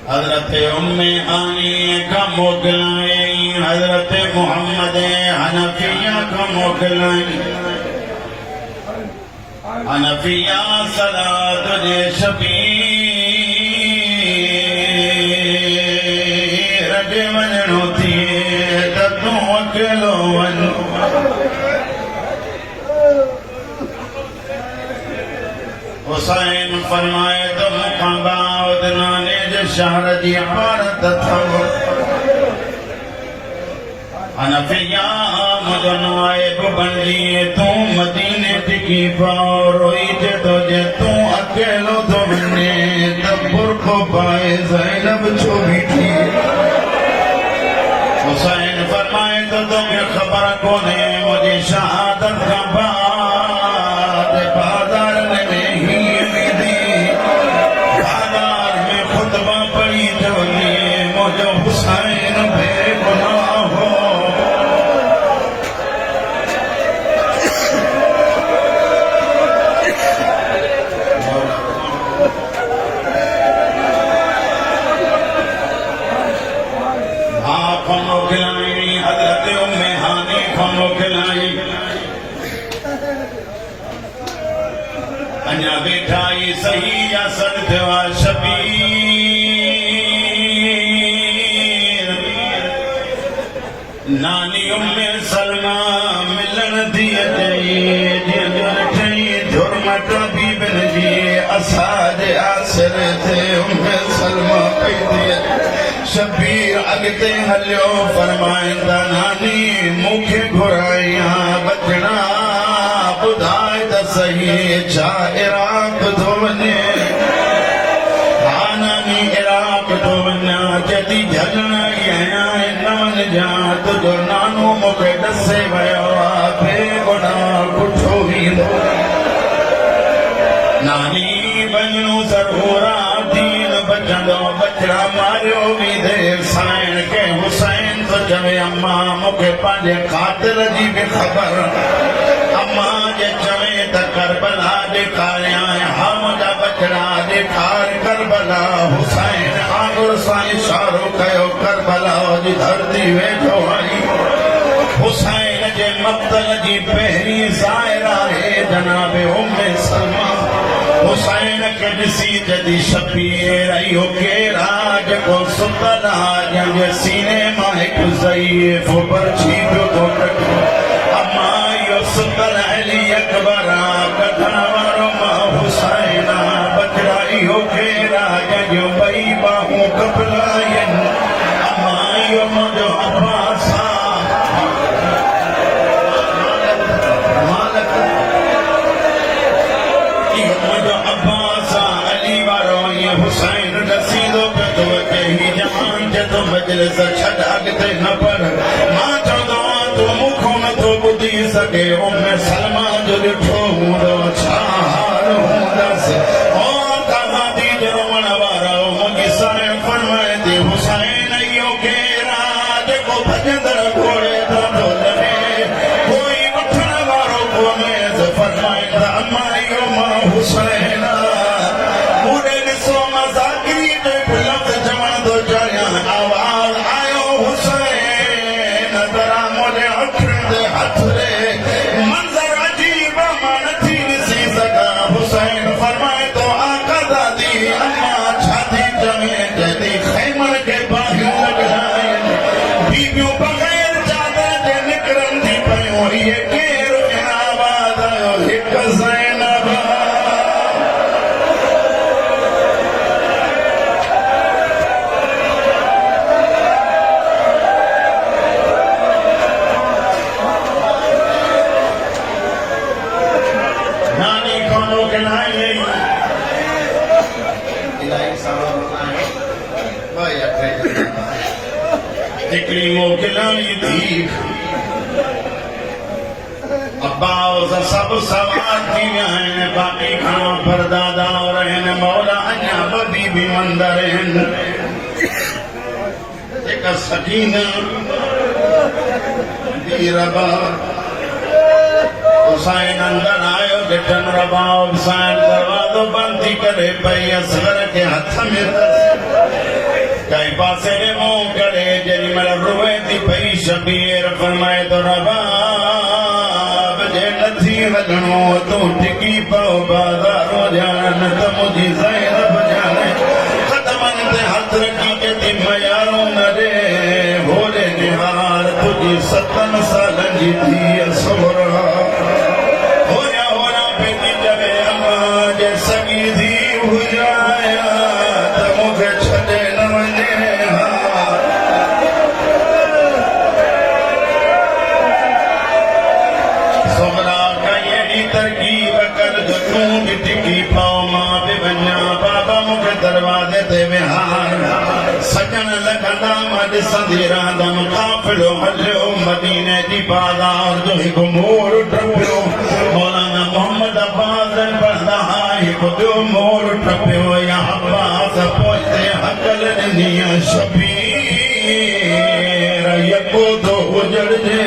हजरत उम्मे आनी का मोकलाई, हजरत मोहम्मद हनफिया का मोकलाई। हनफिया सदा तुझे शबीर के वजनो थी तू अकेलो वन। हुसैन फरमाए तो मुकाबाद नाने जो शहर जी भारत थम। हनफिया मुझो नायब बनिए तू मदीने टिकी पाओ रोई जे तो जे तू अकेलो तो बने तब्बुर को पाए ज़ैनब छो बीठी। हुसैन फरमाए तो तुम्हें खबर कोने मुझे शहादत का बाद बाजार में ही मिली। बाजार में खुतबा पड़ी तो ये मुझे हुसैन बेगुनाह हो। हजरत उम्मे हानी को मोकलाई। अन्या बैठाई सही या सदवा शबीर। नानी उम्मे सलमा मिलन दिए झुरमट भी बन जी असाज आसर थे उम्मे सलमा पे दिए। शबीर अगते हलियो फरमाइंदा नानी मुखे घुराइया बचना बुधाए त सही छा इराक तो वने। हाँ नानी इराक तो वना जदी झगड़ा आया न वन जा तुझो नानो मुखे दसे वयो बेगुनाह कुछो वींदो। नानी बनू ज़रूरा दीन बचंदो बचड़ा मारियो भी देर साइण के हुसैन तो चवे अम्मा मुखे पांजे खातिर जी भी खबर। अम्मा जे चवे त करबला ॾेखारियां हा मुंहिंजा बचड़ा ॾेखार करबला। हुसैन आंगुर सां इशारो कयो करबला जी धरती वेठो आई। हुसैन जे मक़तल जी पहिरीं ज़ाहिरा है जनाबे उम्मे सलमा। हुसैन के ॾिसी जदी शबीर इहो केरा जेको सुतल जंहिंजे सीने मां हिकु ज़ईफ़ बरछी पियो थो कढे। अम्मा इहो सुतल अली अकबर कढण वारो मां हुसैन बचड़ा इहो केरा जंहिंजूं ॿई बाहूं कबला आहिनि। अम्मा इहो मुंहिंजो अब्बास हुसैन रसीदो पे तो कही जहान जे तो मजलिस छड़ अगते न पर मां चवंदो तू मुखो न तो बुधी सके उम्मे सलमा जो ॾिठो हूंदो छा हाल हूंदसि। ओ काज़ा दी रोवण वारो मुंहिंजी साईं फरमाए थी हुसैन इहो केरा जेको भॼंदड़ घोड़े तो ढोलने कोई वठण वारो कोन्हे। फरमाईंदा अम्मा इहो मां हुसैन आवाज आयो हुसैन दरा मोले अखड़े हथ रे मंजर अजीब मां नथी ॾिसी सघां। हुसैन फरमाए तो आका दादी अम्मा छाती चवे जदी खैमर के बाहियूं लॻाइनि बीबियूं बग़ैर चादर जे निकिरनि थी पयूं। इहे केरु आवाज़ आयो हिकु ज़ैनब। हिकिड़ी मोकिलाई थी अब्बास सभु सवार थी विया आहिनि बाक़ी घणा परदादा आहिनि मौला अञा ॿधी बि मंदर आहिनि। हिकु सकीना दी रबा हुसैन अंदर आयो ॾिठन रबा हुसैन दरवाज़ो बंदि थी करे पई असगर के हथ में कई पासे ने मुंह करे जरी मेरा रोए थी पई शबीर फरमाए तो रबाब जे नथी वञणो तू टिकी पाओ बाज़ारो जान त मुझी ज़ैनब जाने कदमन ते हथ रखी के थी मयारो न रे भोले निहार तुझी 7 साल जी थी सोरा होया पेटी जवे अम्मा जे सगी थी हुजाया त मूंखे छॾे न वञे सोहरा कई अहिड़ी तरकीब कर जो तूं बि टिकी पाओ मां बि वञा बाबा मूंखे दरवाज़े ते विहार सजण लॻंदा मां ॾिसंदी रहंदमि काफ़िलो हलियो मदीने जी बाज़ार जो हिकु मोर टपियो मौलाना मोहम्मद अब्बास पढ़ंदा हा हिकु ॿियो मोर टपियो या अब्बास पहुचे हकल ॾिनी शबीर यको तो उजड़ जे